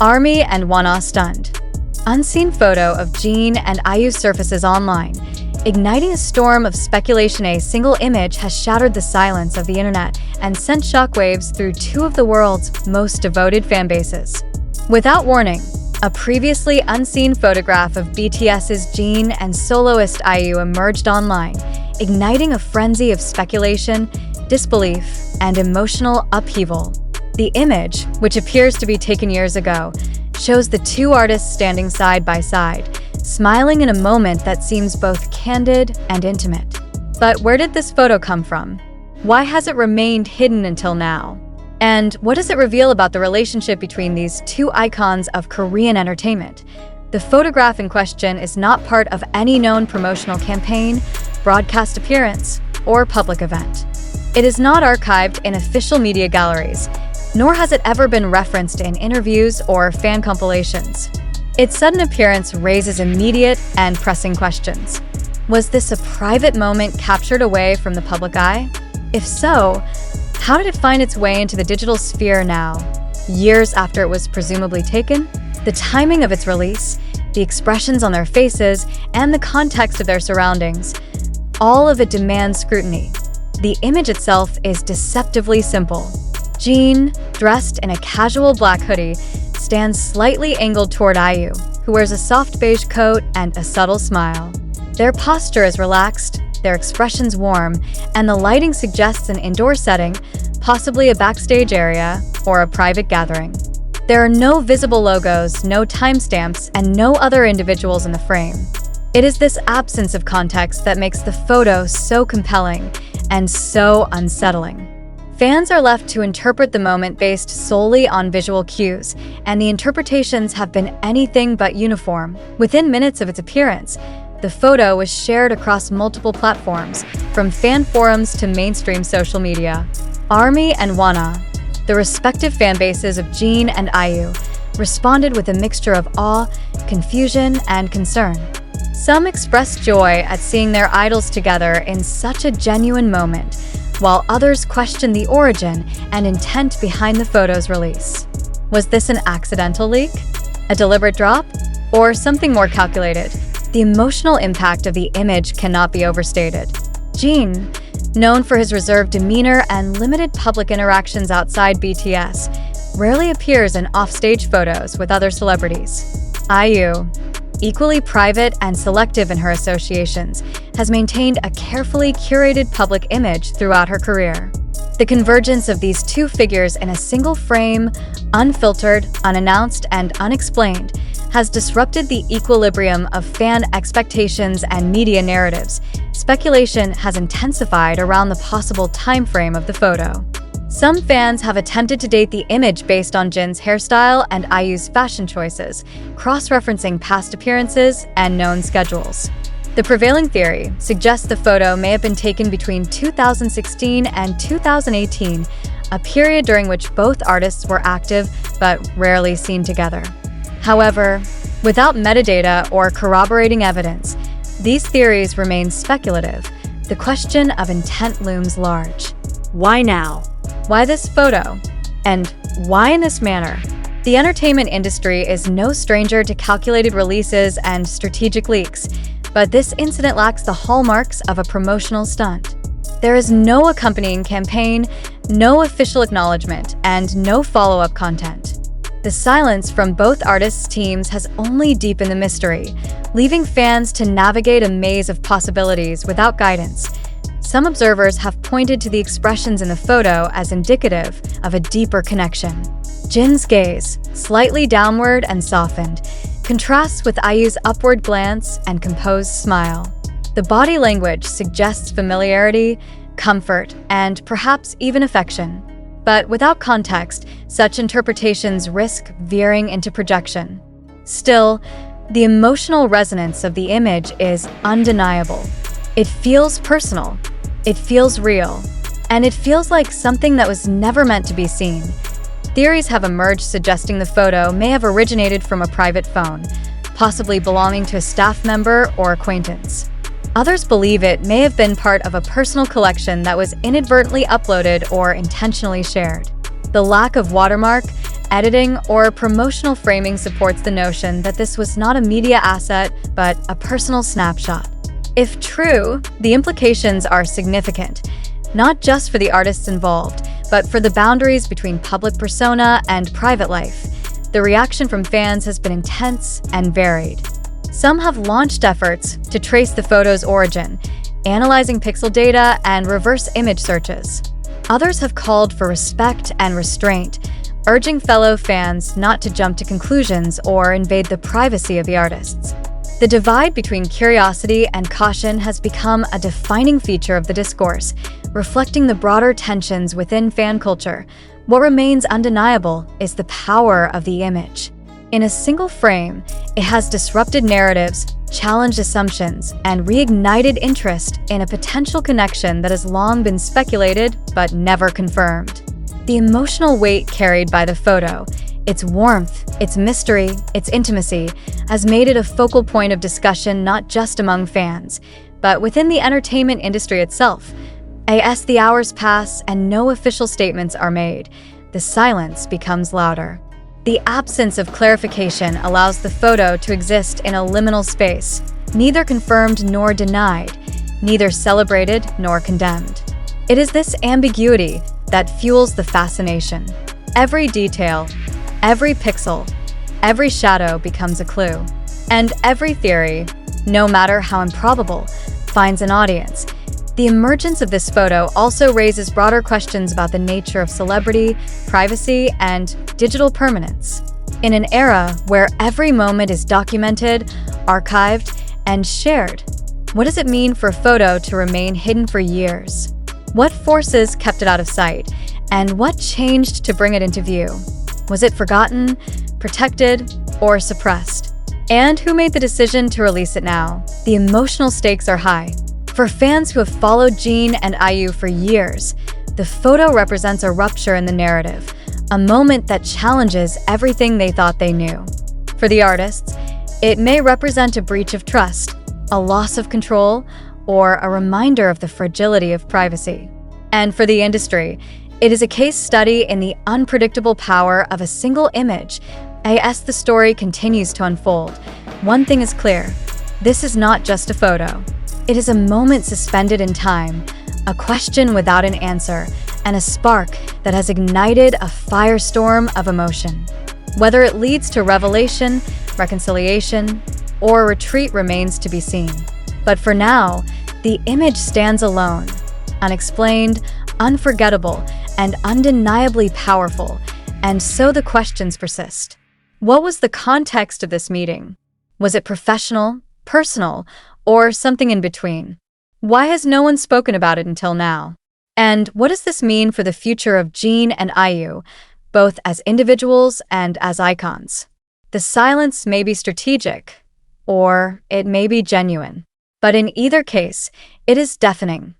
ARMY and Uaena stunned. Unseen photo of Jin and IU surfaces online, igniting a storm of speculation. A single image has shattered the silence of the internet and sent shockwaves through two of the world's most devoted fanbases. Without warning, a previously unseen photograph of BTS's Jin and soloist IU emerged online, igniting a frenzy of speculation, disbelief, and emotional upheaval. The image, which appears to be taken years ago, shows the two artists standing side by side, smiling in a moment that seems both candid and intimate. But where did this photo come from? Why has it remained hidden until now? And what does it reveal about the relationship between these two icons of Korean entertainment? The photograph in question is not part of any known promotional campaign, broadcast appearance, or public event. It is not archived in official media galleries, nor has it ever been referenced in interviews or fan compilations. Its sudden appearance raises immediate and pressing questions. Was this a private moment captured away from the public eye? If so, how did it find its way into the digital sphere now, years after it was presumably taken? The timing of its release, the expressions on their faces, and the context of their surroundings, all of it demands scrutiny. The image itself is deceptively simple. Jin, dressed in a casual black hoodie, stands slightly angled toward IU, who wears a soft beige coat and a subtle smile. Their posture is relaxed, their expressions warm, and the lighting suggests an indoor setting, possibly a backstage area or a private gathering. There are no visible logos, no timestamps, and no other individuals in the frame. It is this absence of context that makes the photo so compelling and so unsettling. Fans are left to interpret the moment based solely on visual cues, and the interpretations have been anything but uniform. Within minutes of its appearance, the photo was shared across multiple platforms, from fan forums to mainstream social media. ARMY and Uaena, the respective fan bases of Jin and IU, responded with a mixture of awe, confusion, and concern. Some expressed joy at seeing their idols together in such a genuine moment, while others questioned the origin and intent behind the photo's release. Was this an accidental leak? A deliberate drop? Or something more calculated? The emotional impact of the image cannot be overstated. Jin, known for his reserved demeanor and limited public interactions outside BTS, rarely appears in offstage photos with other celebrities. IU, equally private and selective in her associations, has maintained a carefully curated public image throughout her career. The convergence of these two figures in a single frame, unfiltered, unannounced, and unexplained, has disrupted the equilibrium of fan expectations and media narratives. Speculation has intensified around the possible time frame of the photo. Some fans have attempted to date the image based on Jin's hairstyle and IU's fashion choices, cross-referencing past appearances and known schedules. The prevailing theory suggests the photo may have been taken between 2016 and 2018, a period during which both artists were active but rarely seen together. However, without metadata or corroborating evidence, these theories remain speculative. The question of intent looms large. Why now? Why this photo? And why in this manner? The entertainment industry is no stranger to calculated releases and strategic leaks, but this incident lacks the hallmarks of a promotional stunt. There is no accompanying campaign, no official acknowledgement, and no follow-up content. The silence from both artists' teams has only deepened the mystery, leaving fans to navigate a maze of possibilities without guidance. Some observers have pointed to the expressions in the photo as indicative of a deeper connection. Jin's gaze, slightly downward and softened, contrasts with IU's upward glance and composed smile. The body language suggests familiarity, comfort, and perhaps even affection. But without context, such interpretations risk veering into projection. Still, the emotional resonance of the image is undeniable. It feels personal, it feels real, and it feels like something that was never meant to be seen. Theories have emerged suggesting the photo may have originated from a private phone, possibly belonging to a staff member or acquaintance. Others believe it may have been part of a personal collection that was inadvertently uploaded or intentionally shared. The lack of watermark, editing, or promotional framing supports the notion that this was not a media asset, but a personal snapshot. If true, the implications are significant, not just for the artists involved, but for the boundaries between public persona and private life. The reaction from fans has been intense and varied. Some have launched efforts to trace the photo's origin, analyzing pixel data and reverse image searches. Others have called for respect and restraint, urging fellow fans not to jump to conclusions or invade the privacy of the artists. The divide between curiosity and caution has become a defining feature of the discourse, reflecting the broader tensions within fan culture. What remains undeniable is the power of the image. In a single frame, it has disrupted narratives, challenged assumptions, and reignited interest in a potential connection that has long been speculated but never confirmed. The emotional weight carried by the photo, its warmth, its mystery, its intimacy, has made it a focal point of discussion not just among fans, but within the entertainment industry itself. As the hours pass and no official statements are made, the silence becomes louder. The absence of clarification allows the photo to exist in a liminal space, neither confirmed nor denied, neither celebrated nor condemned. It is this ambiguity that fuels the fascination. Every detail, every pixel, every shadow becomes a clue. And every theory, no matter how improbable, finds an audience. The emergence of this photo also raises broader questions about the nature of celebrity, privacy, and digital permanence. In an era where every moment is documented, archived, and shared, what does it mean for a photo to remain hidden for years? What forces kept it out of sight, and what changed to bring it into view? Was it forgotten, protected, or suppressed? And who made the decision to release it now? The emotional stakes are high. For fans who have followed Jin and IU for years, the photo represents a rupture in the narrative, a moment that challenges everything they thought they knew. For the artists, it may represent a breach of trust, a loss of control, or a reminder of the fragility of privacy. And for the industry, it is a case study in the unpredictable power of a single image. As the story continues to unfold, one thing is clear: this is not just a photo. It is a moment suspended in time, a question without an answer, and a spark that has ignited a firestorm of emotion. Whether it leads to revelation, reconciliation, or retreat remains to be seen. But for now, the image stands alone, unexplained, unforgettable, and undeniably powerful, and so the questions persist. What was the context of this meeting? Was it professional, personal, or something in between? Why has no one spoken about it until now? And what does this mean for the future of Jin and IU, both as individuals and as icons? The silence may be strategic, or it may be genuine. But in either case, it is deafening.